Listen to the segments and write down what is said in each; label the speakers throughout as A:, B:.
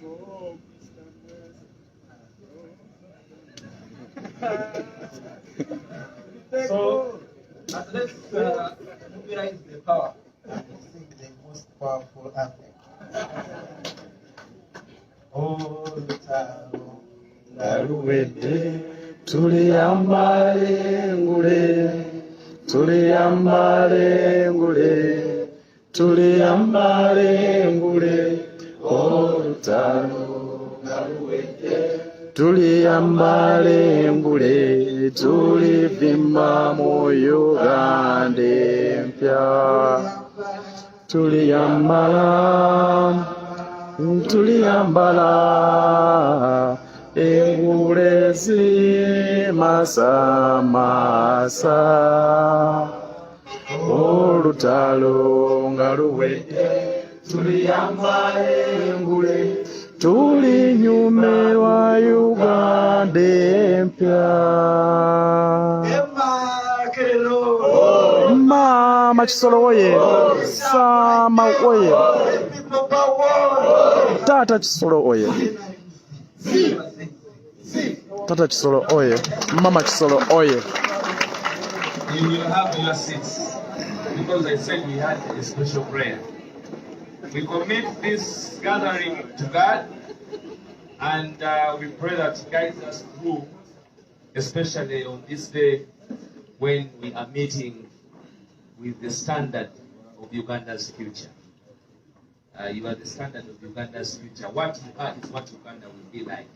A: So let's mobilize the power and sing the most powerful anthem. Oh, the time.
B: Tuliyambale ngule, tuliyambale ngule, tuliyambale ngule, olutalo ngaluwedde. Tuliyambale ngule, tulivimba mu Uganda empya. Tuliyambala engule zimasa masa, olutalo nga luwedde. Tuliyambale engule, tulinyume wa Uganda empya. Mama Kisolo oye, Sama oye, Tata Kisolo oye, Tata Kisolo oye, Mama Kisolo oye.
A: You will have your seats because I said we had a special prayer. We commit this gathering to God, and we pray that He guides us through, especially on this day when we are meeting with the standard of Uganda's future. You are the standard of Uganda's future. What you are is what Uganda will be like.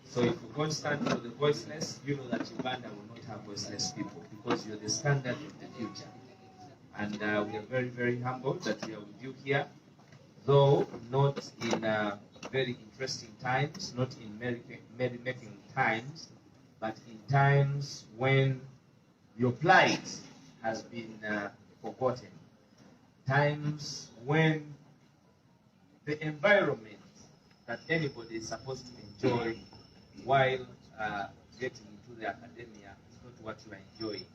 A: So if you don't stand for the voiceless, you know that Uganda will not have voiceless people because you're the standard of the future. And we are very, very humbled that we are with you here, though not in very interesting times, not in merry-making times, but in times when your plight has been forgotten. Times when the environment that anybody is supposed to enjoy while getting into the academia is not what you are enjoying.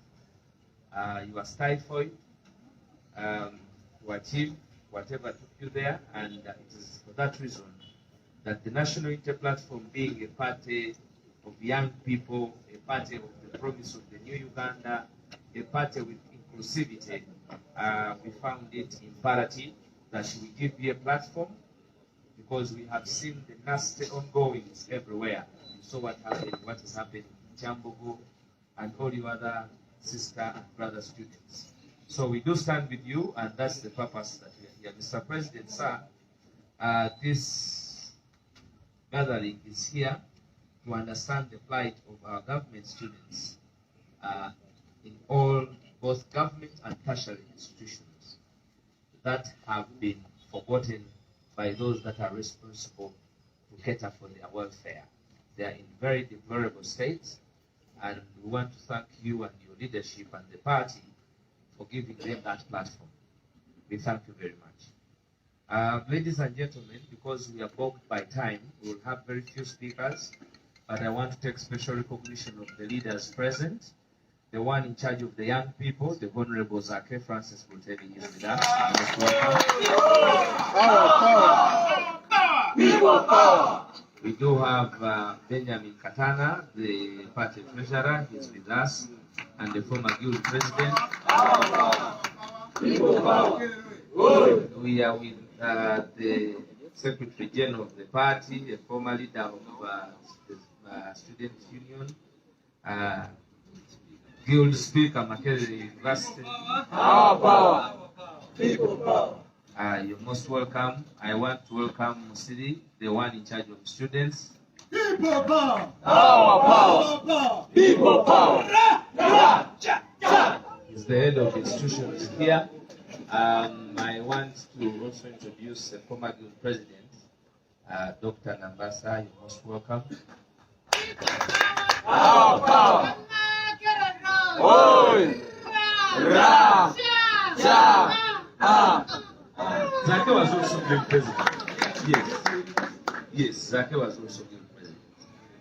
A: You are stifled to achieve whatever took you there, and it is for that reason that the National Inter-Platform, being a party of young people, a party of the promise of the new Uganda, a party with inclusivity, we found it imperative that we give you a platform because we have seen the nasty ongoings everywhere. You saw what happened, what is happening in Chambogo and all your other sister and brother students. So we do stand with you, and that's the purpose that we are here. Mr. President, sir, this gathering is here to understand the plight of our government students in all, both government and tertiary institutions that have been forgotten by those that are responsible to cater for their welfare. They are in very deplorable states, and we want to thank you and your leadership and the party for giving them that platform. We thank you very much. Ladies and gentlemen, because we are bogged by time, we will have very few speakers, but I want to take special recognition of the leaders present. The one in charge of the young people, the Honorable Zake Francis Buteli, is with us. Most welcome. People power. We do have Benjamin Katana, the party treasurer, he's with us, and the former guild president. People power. We are with the secretary general of the party, a former leader of the student union, guild speaker, Makerere University. Power. People power. You're most welcome. I want to welcome Musiri, the one in charge of students. People power. Power. People power. He's the head of institutions here. I want to also introduce the former guild president, Dr. Nambasa. You're most welcome. Power. Oi! Ra! Ja! Zake was also guild president. Yes, Zake was also guild president.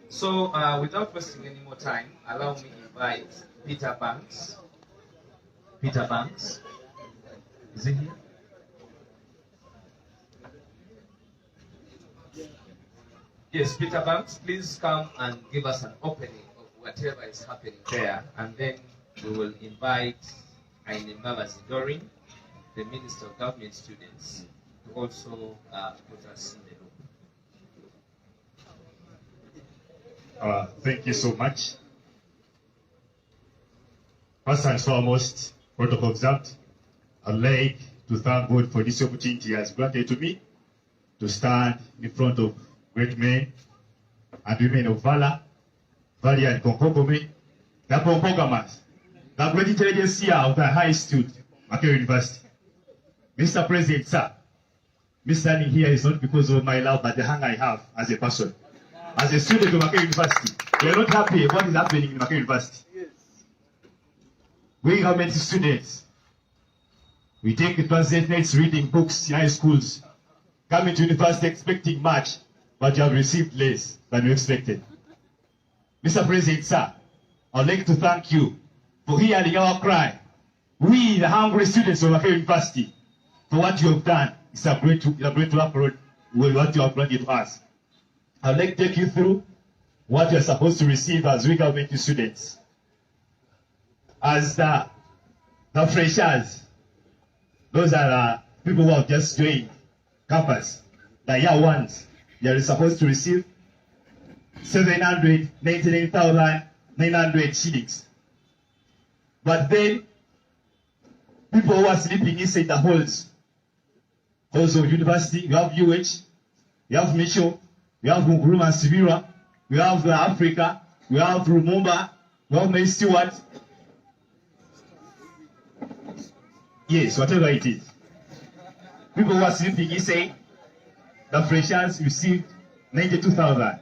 A: So, without wasting any more time, allow me to invite Peter Banks. Peter Banks. Is he here? Yes, Peter Banks, please come and give us an opening of whatever is happening there, and then we will invite Aine Zidori, the Minister of Government Students, to also put us in the loop.
C: Thank you so much. First and foremost, protocol observed, I'd like to thank God for this opportunity He has granted to me to stand in front of great men and women of valor, valiant Konkogome, the Konkogamas, the great intelligence here of the high institute, Makerere University. Mr. President, sir, me standing here is not because of my love, but the hunger I have as a person. As a student of Makerere University, we are not happy what is happening in Makerere University. We government students, we take advantage reading books in high schools, coming to university expecting much, but you have received less than you expected. Mr. President, sir, I would like to thank you for hearing our cry. We, the hungry students of Makerere University, for what you have done. It's a great upload with what you have granted to us. I would like to take you through what you are supposed to receive as we government students. As the freshers, those are people who have just joined campus, the year ones, they are supposed to receive 799,900 shillings. But then, people who are sleeping inside the halls, those of university, we have UH, we have Mitchell, we have Muguruma and Sibira, we have Africa, we have Lumumba, we have May Stewart. Yes, whatever it is. People who are sleeping inside, the freshers received 92,000.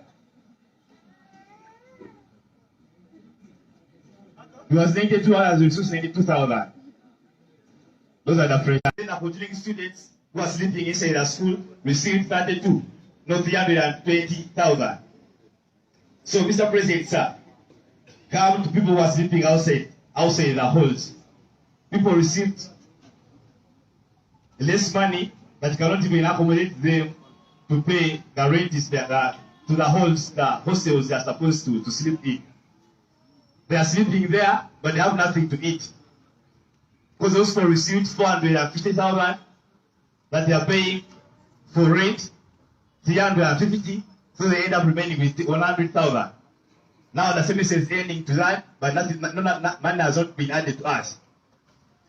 C: It was 92 hours, received 92,000. Those are the freshers. Then the continuing students who are sleeping inside the school received 32, not 320,000. So, Mr. President, sir, come to people who are sleeping outside the halls. People received less money, but cannot even accommodate them to pay the rent to the halls, the hostels they are supposed to sleep in. They are sleeping there, but they have nothing to eat. Because those people received 450,000 that they are paying for rent, 350, so they end up remaining with 100,000. Now the semester is ending to that, but money has not been added to us.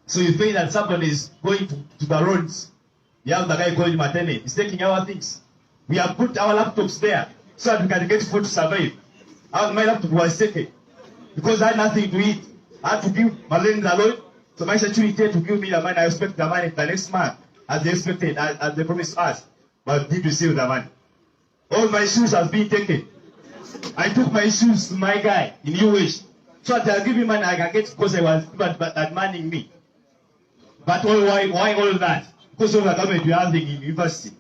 C: So you think that somebody is going to the roads. You have the guy calling Matene. He's taking our things. We have put our laptops there so that we can get food to survive. My laptop was taken because I had nothing to eat. I had to give Marlene the loan. So my security to give me the money. I expect the money the next month as they expected, as they promised us. But did receive the money. All my shoes have been taken. I took my shoes to my guy in UH. So that they'll give me money I can get because they was demanding me. But why all that? Because of the government we are having in university.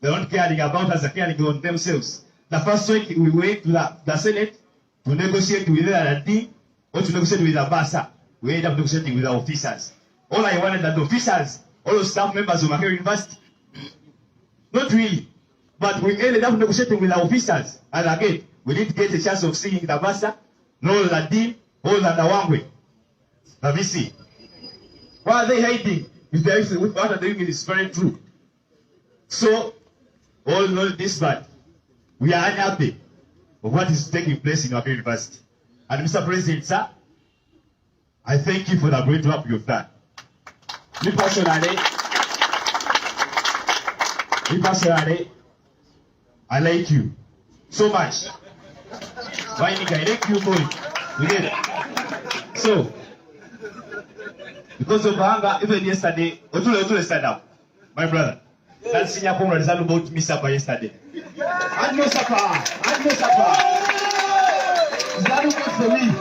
C: They don't caring about us, they're caring on themselves. The first week we went to the Senate to negotiate with the D or to negotiate with the BASA. We ended up negotiating with the officers. All I wanted that the officers, all the staff members of Makerere University, not really. But we ended up negotiating with the officers. And again, we didn't get a chance of seeing the BASA, nor the D, or the Wangwe, the VC. Why are they hiding? If what are they doing is very true. So, all this bad, we are unhappy of what is taking place in our university. And Mr. President, sir, I thank you for the great work you've done. Me personally, I like you so much. Why nigga, I like you boy. You get it? So, because of hunger, even yesterday, Otule stand up. My brother. That senior comrade is about me supper yesterday. And no supper. Is that good for me?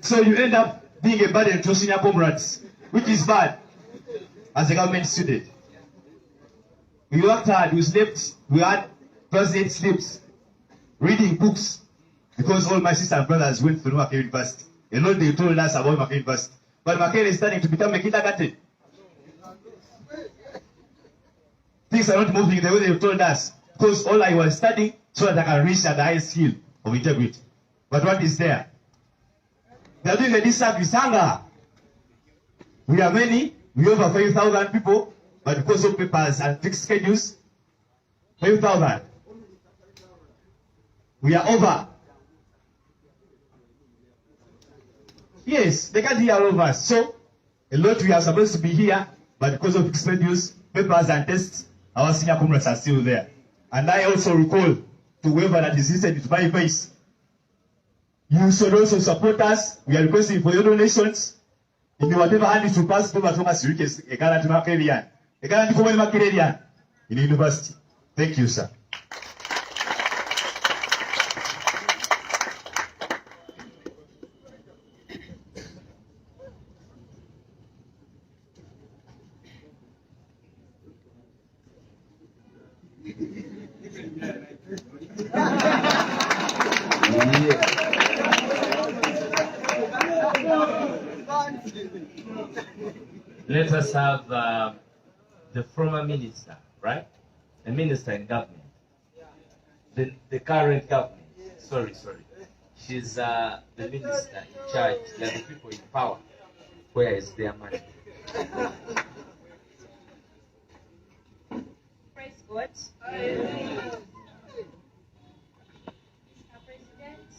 C: So you end up being a burden to senior comrades, which is bad as a government student. We worked hard, we slept, we had president sleeps, reading books, because all my sisters and brothers went to Makerere University. A lot they told us about Makerere University. But Makerere is starting to become a kindergarten. Things are not moving the way they told us. because all I was studying so that I can reach at the highest skill of integrity. But what is there? They are doing a disservice. Hunger. We are many. We have over 5,000 people, but because of papers and fixed schedules, 5,000. We are over. Yes, they can't hear all of us. So, a lot we are supposed to be here, but because of fixed schedules, papers and tests, our senior comrades are still there. And I also recall to whoever that is listening to my voice, you should also support us. We are requesting for your donations. In whatever hand is to pass, to Thomas Rickes, a gallant Machiavellian, a gallant Machiavellian in the university. Thank you, sir.
A: Let us have the former minister, right? A minister in government. The current government. Sorry. She's the minister in charge. They are the people in power. Where is their money?
D: Praise God. Mr. President,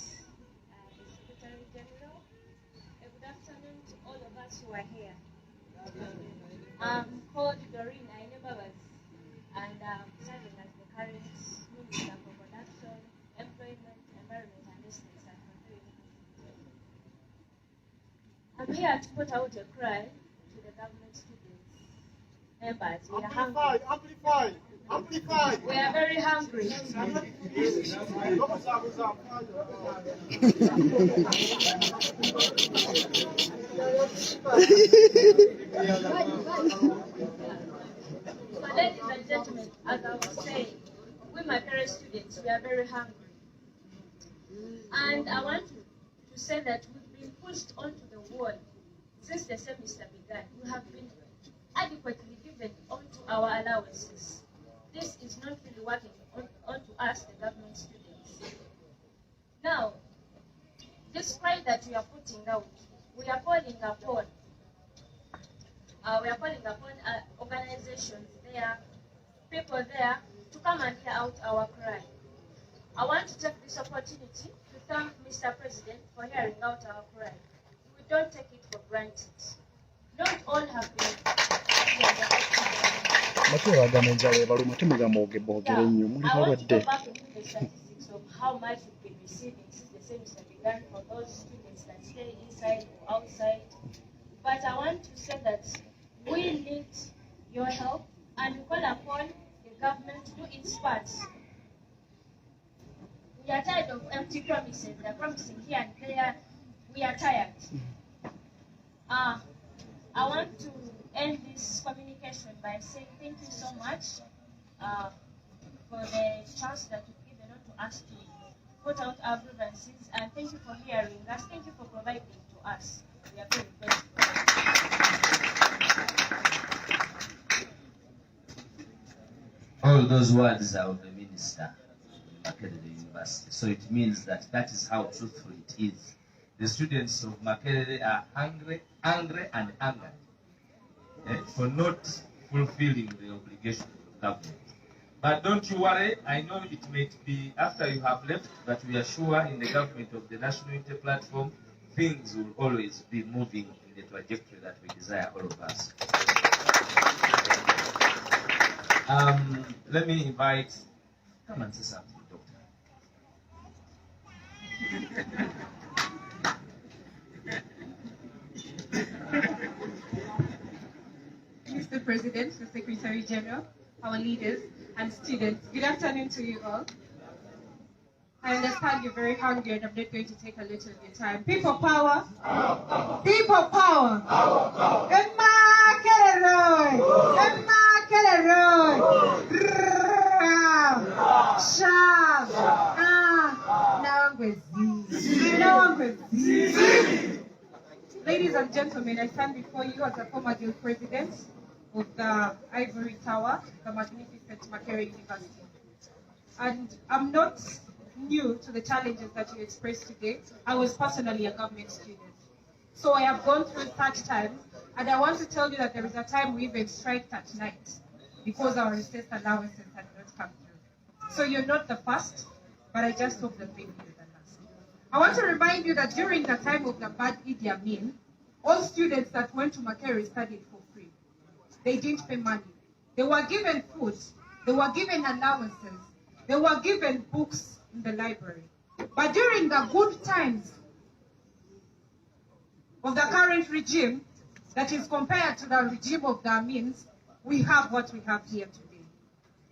D: Secretary General, good afternoon to all of us who are here. I'm called Doreen Ainebabas, and I'm serving as the current Minister for Production, Employment, Environment and Business at Makere University. I'm here to put out a cry to the government students, members. We are hungry.
E: Amplify.
D: We are very hungry. So, ladies and gentlemen, as I was saying, we Makere students, we are very hungry. And I want to say that we've been pushed onto the wall since the semester began. We have been adequately given onto our allowances. This is not really working onto us, the government students. Now, this cry that we are putting out, we are calling upon organizations there, people there, to come and hear out our cry. I want to take this opportunity to thank Mr. President for hearing out our cry. We don't take it for granted. Not all have been I want to go back into the statistics of how much we've been receiving since the semester began for those students that stay inside or outside. But I want to say that we need your help and we call upon the government to do its part. We are tired of empty promises. They're promising here and there. We are tired. I want to end this communication by saying thank you so much for the chance that you've given to us to put out our grievances, and thank you for hearing us. Thank you for providing to us. We are very grateful.
A: All those words are of the minister of Makerere University. So it means that is how truthful it is. The students of Makerere are hungry and angered for not fulfilling the obligation of the government. But don't you worry, I know it may be after you have left, but we are sure in the government of the National Unity Platform, things will always be moving in the trajectory that we desire, all of us. Let me invite, come and say something, Doctor.
F: Mr. President, the Secretary General, our leaders, and students, good afternoon to you all. I understand you're very hungry and I'm not going to take a little of your time. People power! People power! Emma Keleroi! Emma Keleroi! Sham! Ladies and gentlemen, I stand before you as a former guild president of the Ivory Tower, the magnificent Makere University. and I'm not new to the challenges that you expressed today. I was personally a government student. So I have gone through such times, and I want to tell you that there is a time we even striked at night because our recess allowances had not come through. So you're not the first, but I just hope that maybe you're the last. I want to remind you that during the time of the bad Idi Amin, all students that went to Makerere studied for free. They didn't pay money. They were given food. They were given allowances. They were given books in the library. But during the good times of the current regime, that is compared to the regime of the Amins, we have what we have here today.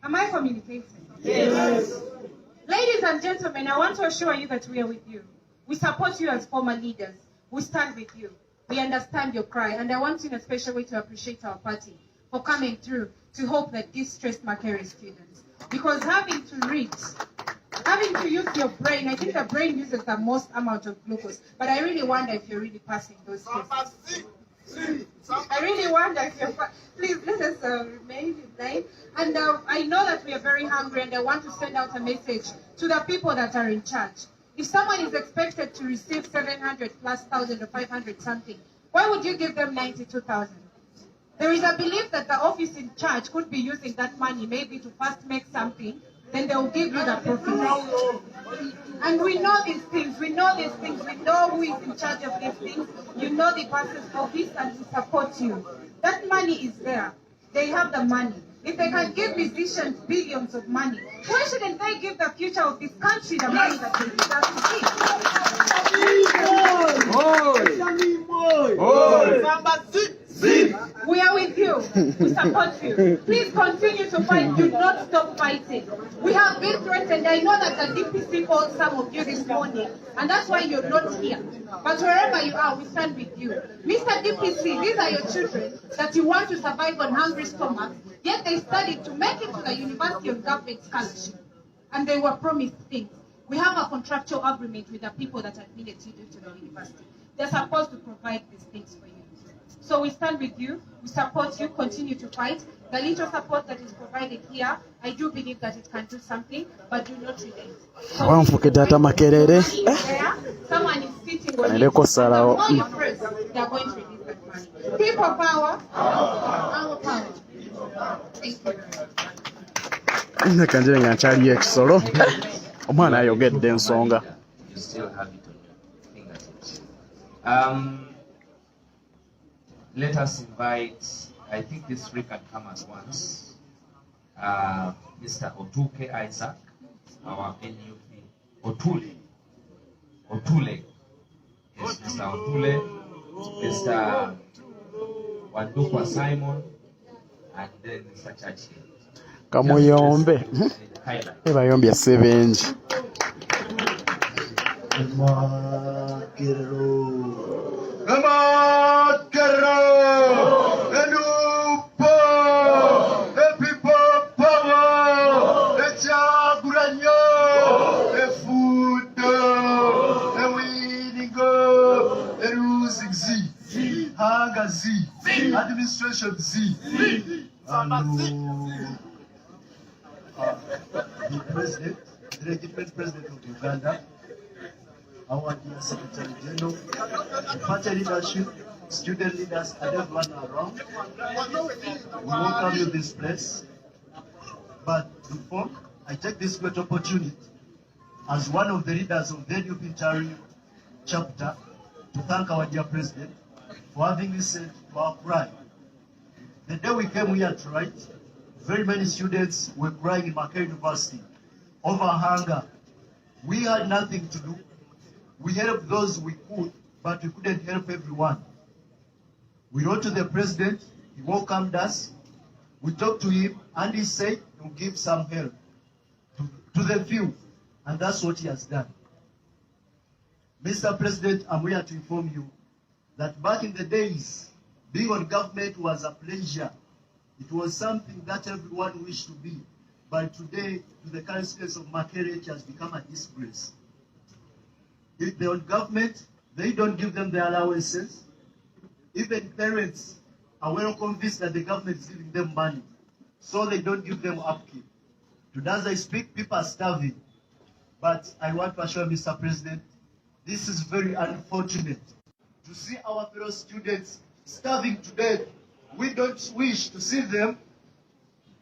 F: Am I communicating? Yes. Ladies and gentlemen, I want to assure you that we are with you. We support you as former leaders. We stand with you. We understand your cry, and I want in a special way to appreciate our party for coming through to hope that these stressed Makerere students, because having to read, having to use your brain, I think the brain uses the most amount of glucose, but I really wonder if you're really passing those tests. I really wonder if you're, please let us remain in line. And I know that we are very hungry, and I want to send out a message to the people that are in charge. If someone is expected to receive 700 plus thousand or 500 something, why would you give them 92,000? There is a belief that the office in charge could be using that money maybe to first make something, then they will give you the profit. And we know these things, we know these things, we know who is in charge of these things. You know the person's office, and we support you. That money is there. They have the money. If they can give musicians billions of money, why shouldn't they give the future of this country the money that they deserve to see? We are with you. We support you. Please continue to fight. Do not stop fighting. We have been threatened. I know that the DPC called some of you this morning, and that's why you're not here. But wherever you are, we stand with you. Mr. DPC, these are your children that you want to survive on hungry stomachs, yet they studied to make it to the University of Government Scholarship, and they were promised things. We have a contractual agreement with the people that admitted you to the university. They're supposed to provide these things for you. So we stand with you, we support you, continue to fight. The little support that is provided here, I do believe that it can do something, but do not relent.
B: Someone is sitting on it, and all
F: your friends, they are going to release that money. People power, our power. Thank you.
B: Nakanjire nga nkyali ekisolo omwana ayogedde ensonga.
A: You still have it on your fingertips. Let us invite, I think this three can come at once, Mr. Otuke Isaac, our NUP, Otule, yes, Mr. Otule, Mr. Wandukwa Simon, and then Mr. Churchill.
B: Kamuyombe. Ebayombye sebenji.
E: Administration Z. The president, the legitimate president of Uganda, our dear Secretary General, party leadership, student leaders, and everyone around. We welcome you this place. But before I take this great opportunity, as one of the leaders of the NUP chapter, to thank our dear president for having listened to our cry. The day we came here to write, very many students were crying in Makerere University over hunger. We had nothing to do. We helped those we could, but we couldn't help everyone. We wrote to the president, he welcomed us. We talked to him, and he said he will give some help to the few, and that's what he has done. Mr. President, I'm here to inform you that back in the days, being on government was a pleasure. It was something that everyone wished to be. But today, to the current state of Makerere, it has become a disgrace. If they're on government, they don't give them their allowances. Even parents are well convinced that the government is giving them money, so they don't give them upkeep. Today as I speak, people are starving. But I want to assure Mr. President, this is very unfortunate to see our fellow students starving to death. We don't wish to see them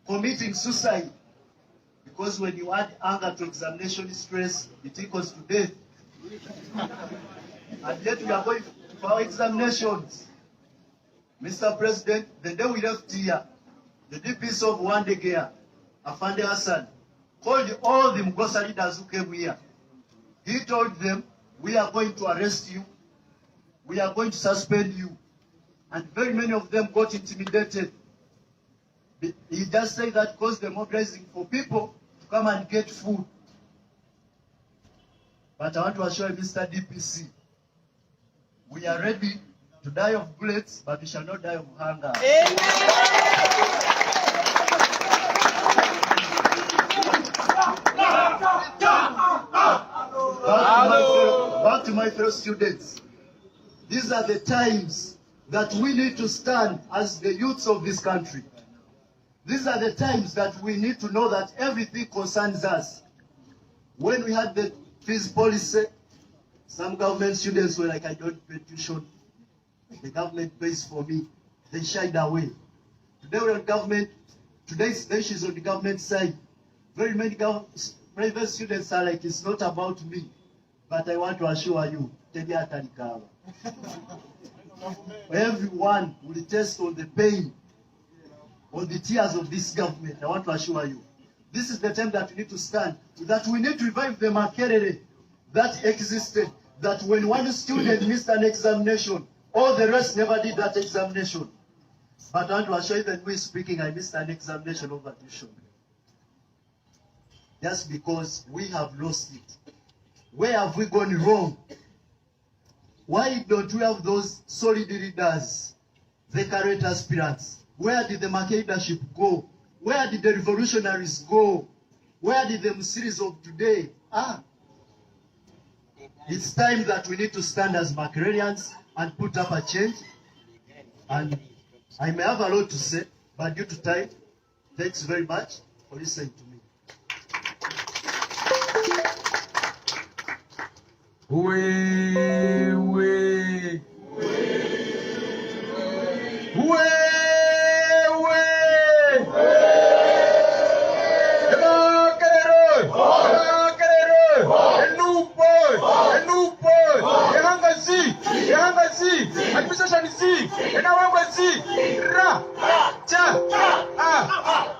E: committing suicide. Because when you add anger to examination stress, it equals to death. And yet we are going for our examinations. Mr. President, the day we left here, the DPs of Wandegea, Afande Hassan, called all the Mgosa leaders who came here. He told them, we are going to arrest you, we are going to suspend you. And very many of them got intimidated. He just said that because they're mobilizing for people to come and get food. But I want to assure you, Mr. DPC, we are ready to die of bullets, but we shall not die of hunger. Back to my fellow students. These are the times that we need to stand as the youths of this country. These are the times that we need to know that everything concerns us. When we had the fees policy, some government students were like, I don't pay tuition. The government pays for me. They shied away. Today we're on government. Today's nation is on the government side. Very many private students are like, it's not about me. But I want to assure you, everyone will test on the pain, on the tears of this government. I want to assure you. This is the time that we need to stand, that we need to revive the Makerere that existed, that when one student missed an examination, all the rest never did that examination. But I want to assure you that we speaking, I missed an examination over tuition. Just because we have lost it. Where have we gone wrong? Why don't we have those solid leaders, the current aspirants? Where did the market leadership go? Where did the revolutionaries go? Where did the series of today? It's time that we need to stand as Makererians and put up a change. And I may have a lot to say, but due to time, thanks very much for listening to me.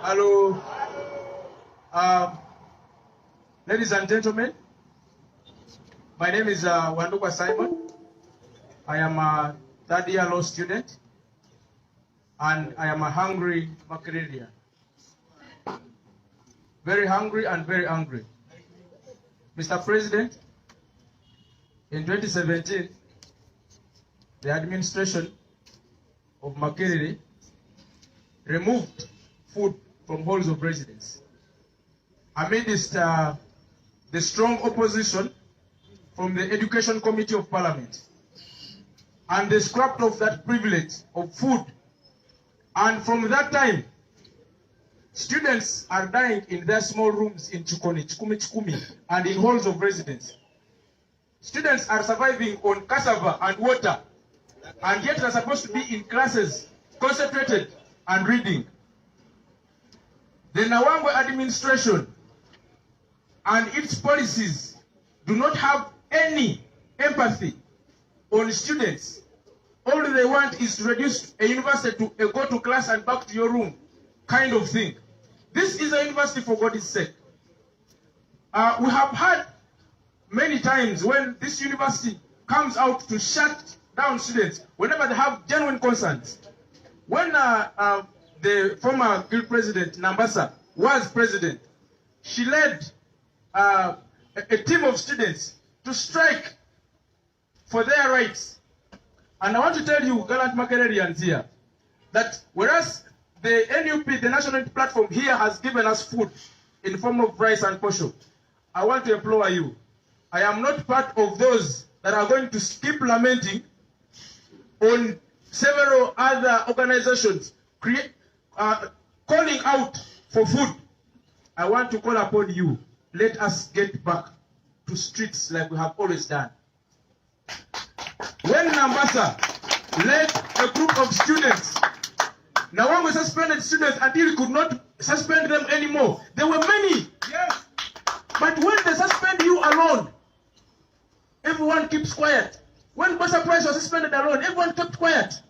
A: Hello. Ladies and gentlemen, my name is Wandukwa Simon. I am a third-year law student, and I am a hungry Makererian. Very hungry and very angry. Mr. President, in 2017, the administration of Makerere removed food from halls of residence amidst the strong opposition from the Education Committee of Parliament, and they scrapped off that privilege of food. And from that time, students are dying in their small rooms in Chukumi, and in halls of residence. Students are surviving on cassava and water, and yet they're supposed to be in classes, concentrated and reading. The Nawangwe administration and its policies do not have any empathy on students. All they want is to reduce a university to a go to class and back to your room kind of thing. This is a university for God's sake. We have had many times when this university comes out to shut down students whenever they have genuine concerns. When the former guild president, Nambasa, was president, she led a team of students to strike for their rights. And I want to tell you, gallant Makererians here, that whereas the NUP, the National Unity Platform here, has given us food in the form of rice and posho, I want to implore you, I am not part of those that are going to keep lamenting on several other organizations calling out for food. I want to call upon you. Let us get back to streets like we have always done. When Nambasa led a group of students, now we suspended students until we could not suspend them anymore. There were many. Yes. But when they suspend you alone, everyone keeps quiet. When Basa Price was suspended alone, everyone kept quiet.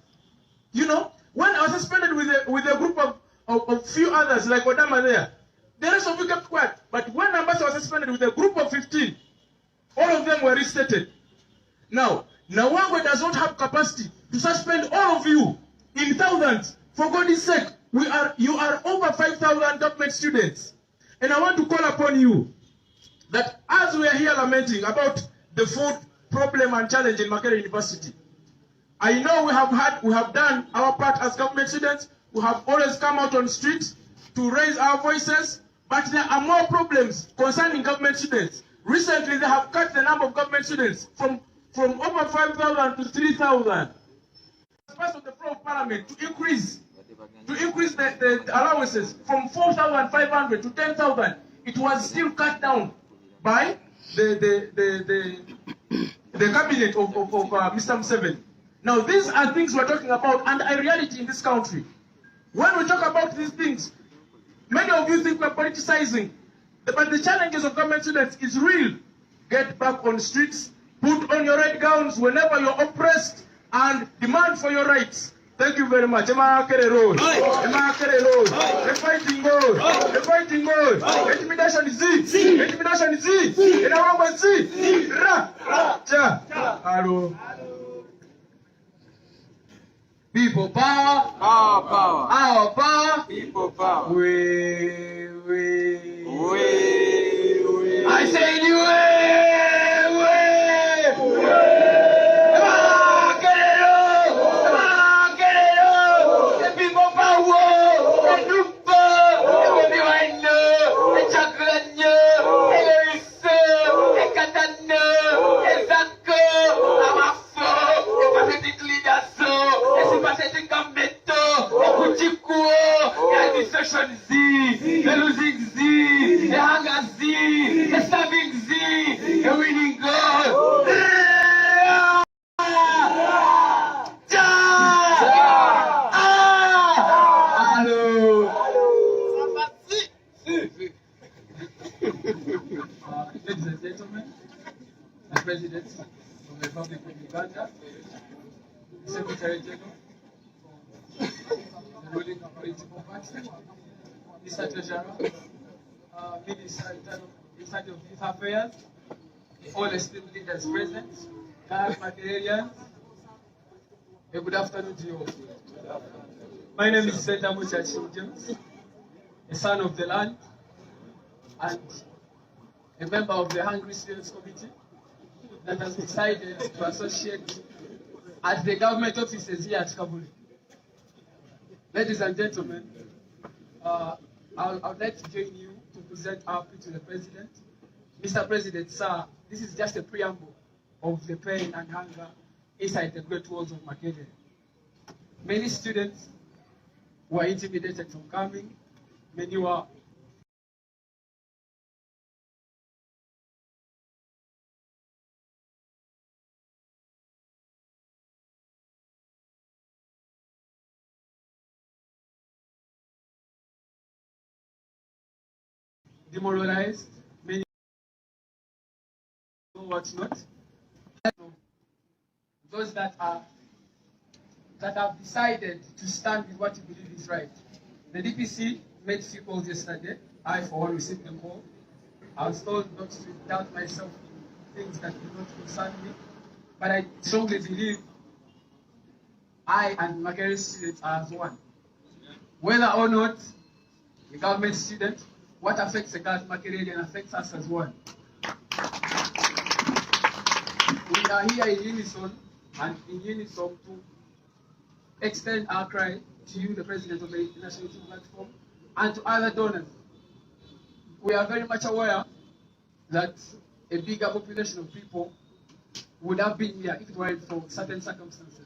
A: You know, when I was suspended with a group of few others like Odama there, the rest of you kept quiet. But when Nambasa was suspended with a group of 15, all of them were restated. Now, Nawangwe does not have capacity to suspend all of you in thousands. For God's sake, you are over 5,000 government students. And I want to call upon you that as we are here lamenting about the food problem and challenge in Makerere University, I know we have done our part as government students. We have always come out on streets to raise our voices, but there are more problems concerning government students. Recently, they have cut the number of government students from over 5,000 to 3,000. Part of the floor of Parliament to increase the allowances from 4,500 to 10,000. It was still cut down by the cabinet of Mr. Museveni. Now, these are things we're talking about and a reality in this country. When we talk about these things, many of you think we're politicizing, but the challenges of government students is real. Get back on streets, put on your red gowns whenever you're oppressed, and demand for your rights. Thank you very much. Makerere Road. Makerere Road. The fighting God. The fighting God. Intimidation is Z. Intimidation is Z. And I want to see. Ra. Cha. Hello. People power. Our power. Our power. People power. We. I say you. Ladies and gentlemen, the President of the Republic of Uganda, the Secretary General, the ruling political party, Mr. Treasurer, Minister in charge of Youth Affairs, all esteemed leaders present, Makererians, a good afternoon to you all. My name is Senator Muchachi James, a son of the land, and a member of the Hungry Students Committee that has decided to associate at the government offices here at Kabuli. Ladies and gentlemen, I would like to join you to present our plea to the President. Mr. President, sir, this is just a preamble of the pain and hunger inside the great walls of Makerere. Many students were intimidated from coming, many were demoralized, many know what's not. Those that have decided to stand with what you believe is right. The DPC made few calls yesterday. I, for one, received them all. I was told not to doubt myself in things that do not concern me, but I strongly believe I and Makerere students are as one. Whether or not the government student, what affects the girls Makerere affects us as one. We are here in unison and in unison to extend our cry to you, the President of the International Youth Platform, and to other donors. We are very much aware that a bigger population of people would have been here if it weren't for certain circumstances.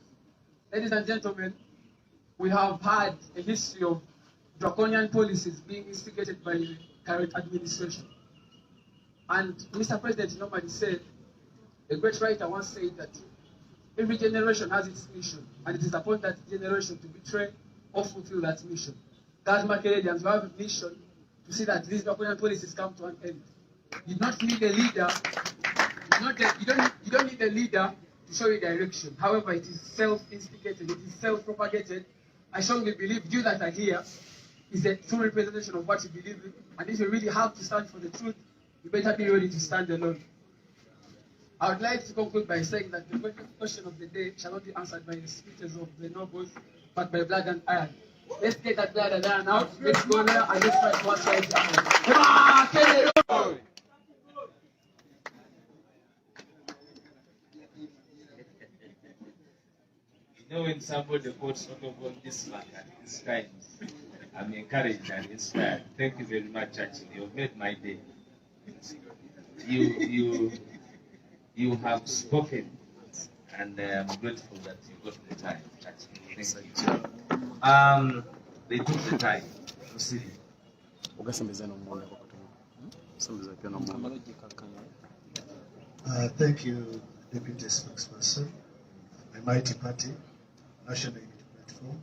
A: Ladies and gentlemen, we have had a history of draconian policies being instigated by the
G: current administration. And Mr. President normally said, a great writer once said that every generation has its mission, and it is upon that generation to betray or fulfill that mission. Guys, Makerelians, we have a mission to see that these Makerelian policies come to an end. You don't need a leader. You don't need a leader to show you direction. However, it is self-instigated, it is self-propagated. I strongly believe you that are here is a true representation of what you believe in. And if you really have to stand for the truth, you better be ready to stand alone. I would like to conclude by saying that the question of the day shall not be answered by the speeches of the nobles, but by blood and iron. Let's get that blood and iron out. Let's go there and let's fight what's right.
A: You know, when somebody puts sort of on this man and this kind, I'm encouraged and inspired. Thank you very much, actually. You've made my day. You have spoken, and I'm grateful that you got the time. Actually, thank you. They took the time to see it.
E: Thank you, Deputy Spokesperson, my mighty party, National Unity Platform,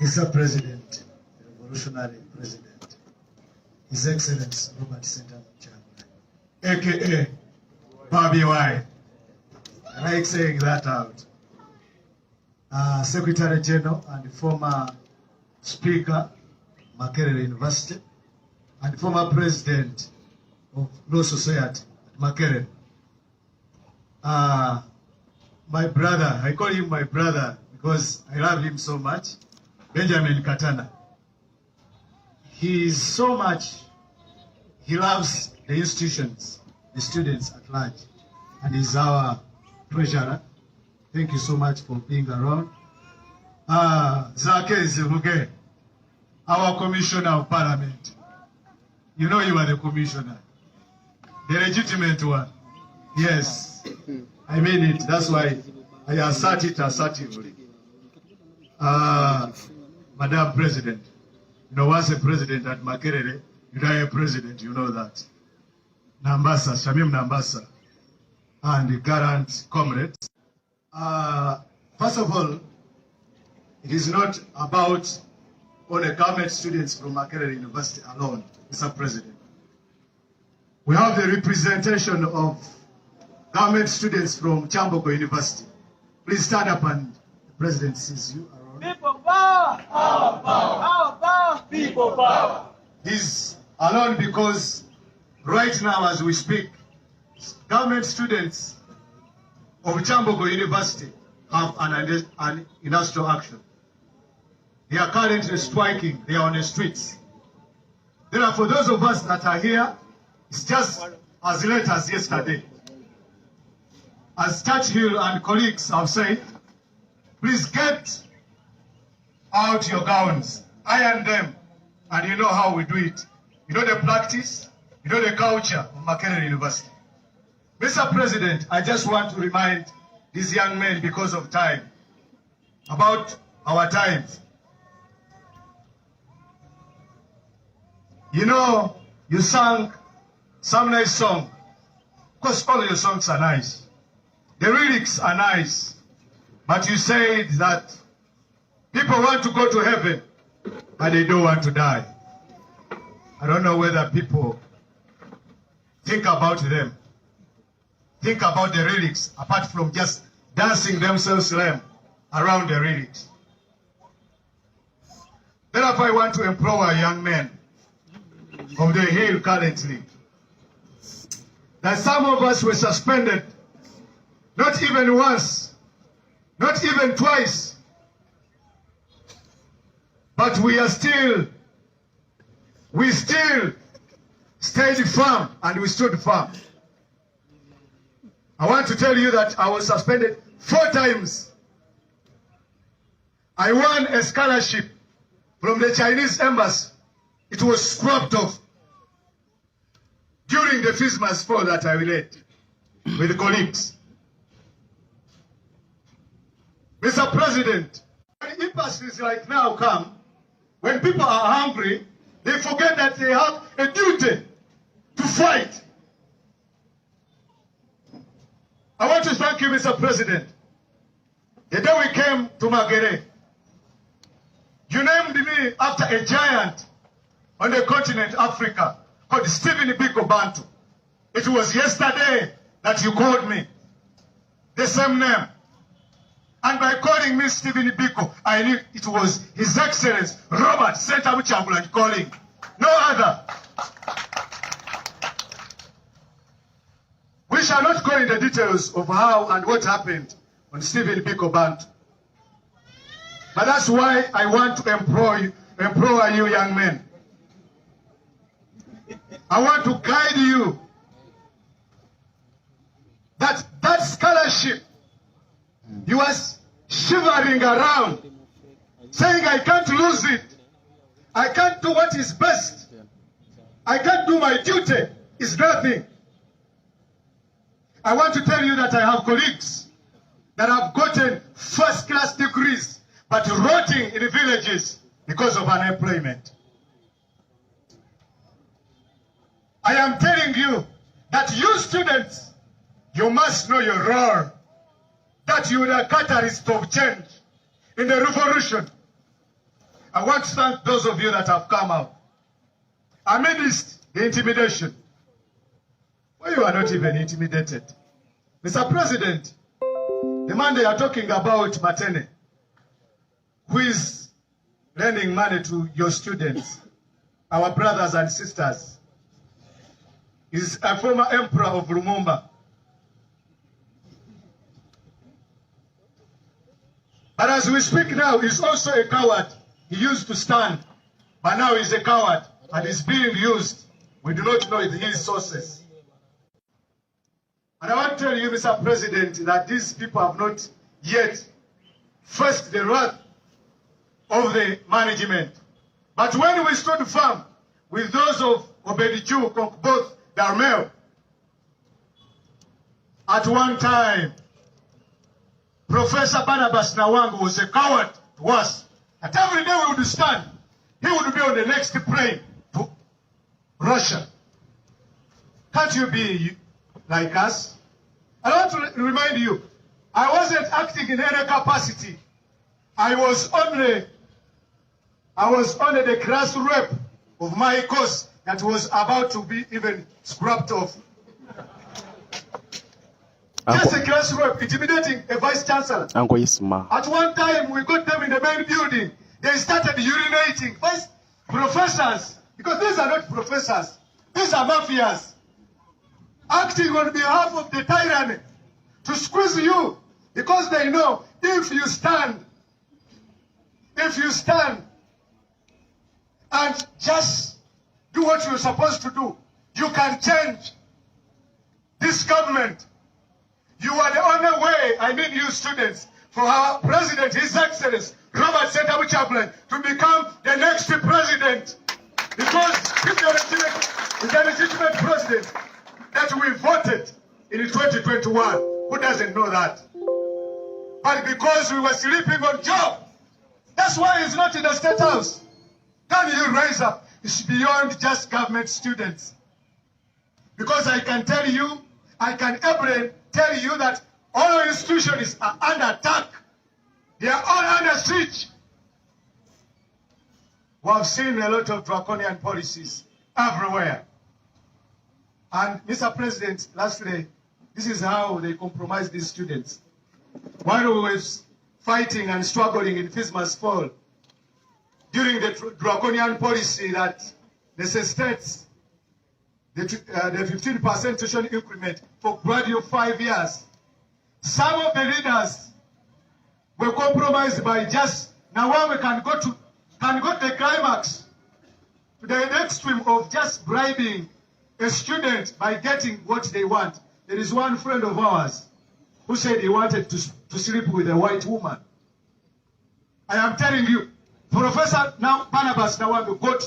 E: Mr. President, the Revolutionary President, His Excellency Robert Sentamu Kyagulanyi, aka Bobi. I like saying that out. Secretary General and former Speaker, Makerere University, and former President of Law Society at Makerere. My brother, I call him my brother because I love him so much, Benjamin Katana. He is so much, he loves the institutions, the students at large, and he's our treasurer. Thank you so much for being around. Zake Ziruge, our Commissioner of Parliament. You know you are the Commissioner, the legitimate one. Yes, I mean it. That's why I assert it assertively. Madam President, you know, once a president at Makerere, you die a president, you know that. Nambasa, Shamim Nambasa, and the current comrades. First of all, it is not about only government students from Makerere University alone, Mr. President. We have the representation of government students from Chambogo University. Please stand up and the President sees you around.
H: People power! Power, power! Power, power! People power!
E: He's alone because right now as we speak, government students of Chambogo University have an industrial action. They are currently striking, they are on the streets. Therefore, those of us that are here, it's just as late as yesterday. As Churchill and colleagues have said, please get out your gowns, iron them, and you know how we do it. You know the practice, you know the culture of Makerere University. Mr. President, I just want to remind these young men, because of time, about our times. You know, you sang some nice song. Of course, all your songs are nice. The lyrics are nice. But you said that people want to go to heaven, but they don't want to die. I don't know whether people think about them. Think about the lyrics, apart from just dancing themselves lame around the lyrics. Therefore, I want to empower young men of the Hill currently, that some of us were suspended, not even once, not even twice, but we still stayed firm and we stood firm. I want to tell you that I was suspended 4 times. I won a scholarship from the Chinese embassy. It was scrapped off during the Christmas fall that I relate with colleagues. Mr. President, when impasses like now come, when people are hungry,
I: They forget that they have a duty to fight. I want to thank you, Mr. President. The day we came to Magere, you named me after a giant on the continent Africa called Stephen Biko Bantu. It was yesterday that you called me the same name. And by calling me Stephen Biko, I knew it was His Excellency Robert Sentamu Kyagulanyi calling. No other. We shall not go into the details of how and what happened on Stephen Biko Bantu. But that's why I want to empower you young men. I want to guide you that scholarship, you are shivering around, saying, I can't lose it. I can't do what is best. I can't do my duty. It's nothing. I want to tell you that I have colleagues that have gotten first-class degrees, but rotting in the villages because of unemployment. I am telling you that you students, you must know your role, that you are a catalyst of change in the revolution. I want to thank those of you that have come out. Amidst the intimidation, well, you are not even intimidated. Mr. President, the man they are talking about, Matene, who is lending money to your students, our brothers and sisters, is a former emperor of Lumumba. But as we speak now, he's also a coward. He used to stand, but now he's a coward and is being used. We do not know his sources. And I want to tell you, Mr. President, that these people have not yet faced the wrath of the management. But when we stood firm with those of Obedichu, both Darmel, at one time, Professor Barnabas Nawang was a coward to us. And every day we would stand, he would be on the next plane to Russia. Can't you be like us? I want to remind you, I wasn't acting in any capacity. I was only the class rep of my course that was about to be even scrapped off. Just a class rep intimidating a vice chancellor. At one time, we got them in the main building. They started urinating. Vice professors, because these are not professors, these are mafias, acting on behalf of the tyranny to squeeze you, because they know if you stand and just do what you're supposed to do, you can change this government. You are the only way, I mean you students, for our president, His Excellency Robert Sentamu Kyagulanyi, to become the next president. Because he's the legitimate president that we voted in 2021. Who doesn't know that? But because we were sleeping on job, that's why he's not in the State House. Can you rise up? It's beyond just government students. Because I can tell you, I can ever tell you that all institutions are under attack. They are all under siege. We have seen a lot of draconian policies everywhere. And Mr. President, lastly, this is how they compromise these students. While we were fighting and struggling in Fismas Fall, during the draconian policy that necessitates the 15% tuition increment for graduate 5 years, some of the leaders were compromised by just, now we can go to the climax, to the extreme of just bribing a student by getting what they want. There is one friend of ours who said he wanted to sleep with a white woman. I am telling you, Professor Barnabas Nawang got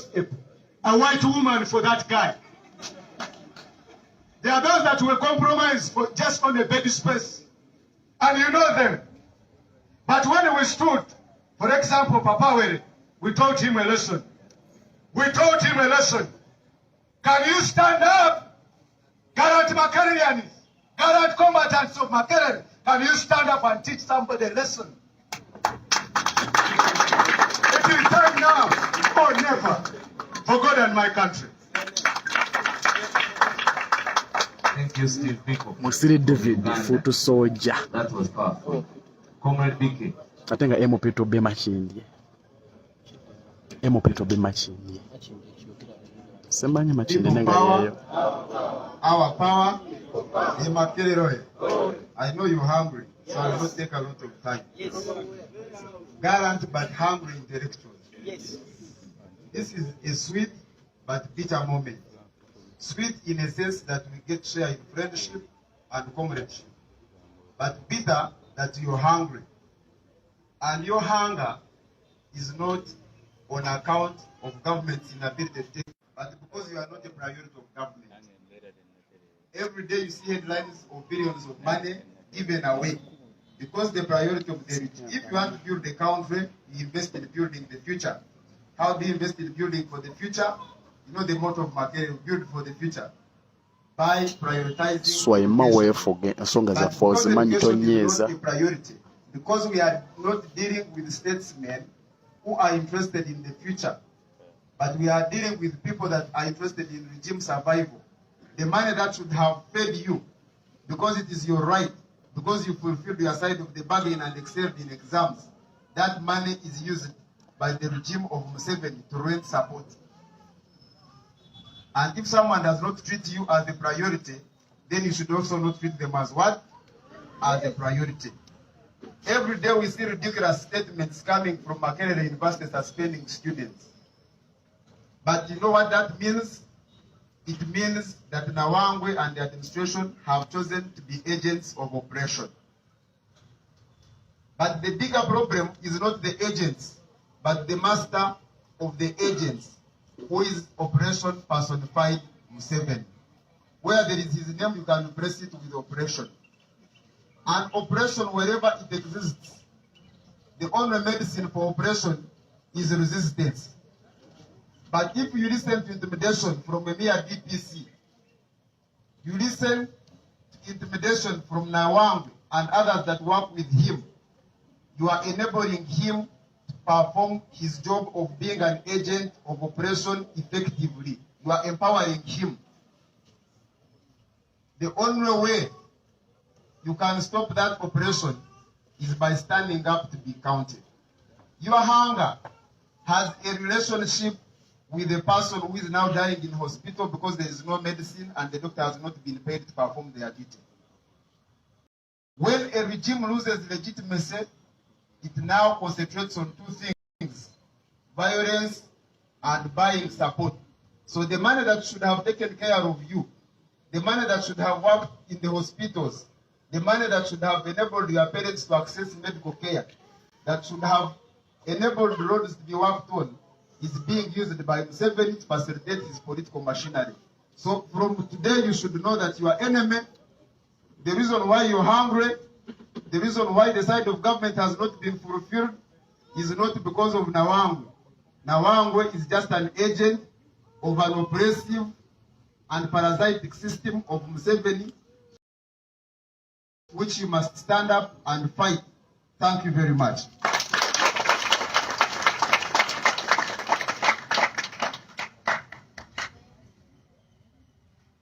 I: a white woman for that guy. There are those that were compromised for just on the bed space. And you know them. But when we stood, for example, Papa Were, we taught him a lesson. We taught him a lesson. Can you stand up? Gallant Makerelians, gallant combatants of Makerere, can you stand up and teach somebody a lesson? It is time now or never for God and my country.
A: Thank you, Steve Biko.
B: Musiri David, photo soldier.
A: That was powerful. Comrade BK.
B: Atenga MOP to be machindi. MOP to be machindi. Sembanye machindi nenga yeyo.
I: Our power in Makerere. I know you're hungry, so I will not take a lot of time. Gallant but hungry intellectuals. This is a sweet but bitter moment. Sweet in a sense that we get share in friendship and comradeship. But bitter that you're hungry. And your hunger is not on account of government's inability to take, but because you are not a priority of government. Every day you see headlines of billions of money given away. Because the priority of the rich. If you want to build a country, you invest in building the future. How do you invest in building for the future? You know the motto of Makerere, build for the future. By prioritizing the priority. Because we are not dealing with statesmen who are interested in the future, but we are dealing with people that are interested in regime survival. The money that should have fed you, because it is your right, because you fulfilled your side of the bargain and excelled in exams, that money is used by the regime of Museveni to rent support. And if someone does not treat you as a priority, then you should also not treat them as what? As a priority. Every day we see ridiculous statements coming from Makerere University suspending students. But you know what that means? It means that Nawangwe and the administration have chosen to be agents of oppression. But the bigger problem is not the agents, but the master of the agents, who is oppression personified, Museveni. Where there is his name, you can replace it with oppression. And oppression, wherever it exists, the only medicine for oppression is resistance. But if you listen to intimidation from a mere DPC, you listen to intimidation from Nawangwe and others that work with him, you are enabling him to perform his job of being an agent of oppression effectively. You are empowering him. The only way you can stop that oppression is by standing up to be counted. Your hunger has a relationship with the person who is now dying in hospital because there is no medicine and the doctor has not been paid to perform their duty. When a regime loses legitimacy, it now concentrates on two things: violence and buying support. So the money that should have taken care of you, the money that should have worked in the hospitals, the money that should have enabled your parents to access medical care, that should have enabled roads to be worked on, is being used by Museveni to facilitate his political machinery. So from today, you should know that your enemy, the reason why you're hungry, the reason why the side of government has not been fulfilled is not because of Nawangwe. Nawangwe is just an agent of an oppressive and parasitic system of Museveni, which you must stand up and fight. Thank you very much.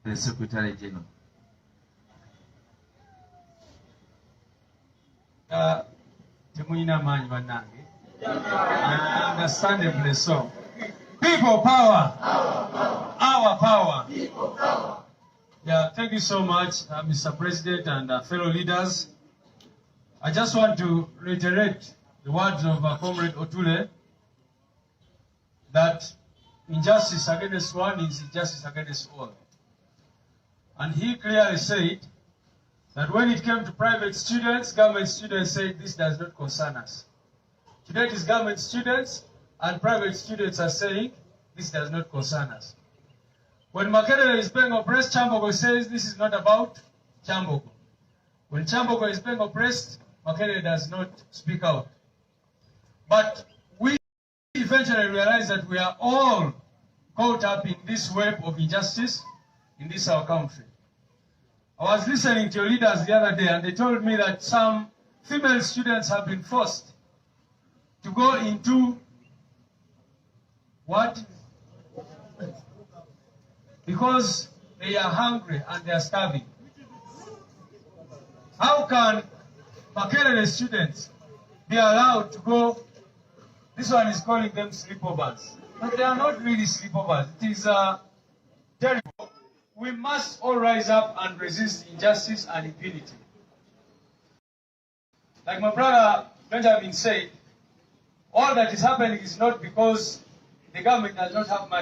A: The Secretary General. Understandably so. People power. Our power. Yeah, thank you so much, Mr. President and fellow leaders. I just want to reiterate the words of Comrade Otule that injustice against one is injustice against all. And he clearly said that when it came to private students, government students said this does not concern us. Today it is government students and private students are saying this does not concern us. When Makerere is being oppressed, Chambogo says this is not about Chambogo. When Chambogo is being oppressed, Makerere does not speak out. But we eventually realize that we are all caught up in this web of injustice in this our country. I was listening to your leaders the other day, and they told me that some female students have been forced to go into what? Because they are hungry and they are starving. How can Makerere students be allowed to go? This one is calling them sleepovers, but they are not really sleepovers. It is terrible. We must all rise up and resist injustice and impunity. Like my brother Benjamin said, all that is happening is not because the government does not have money.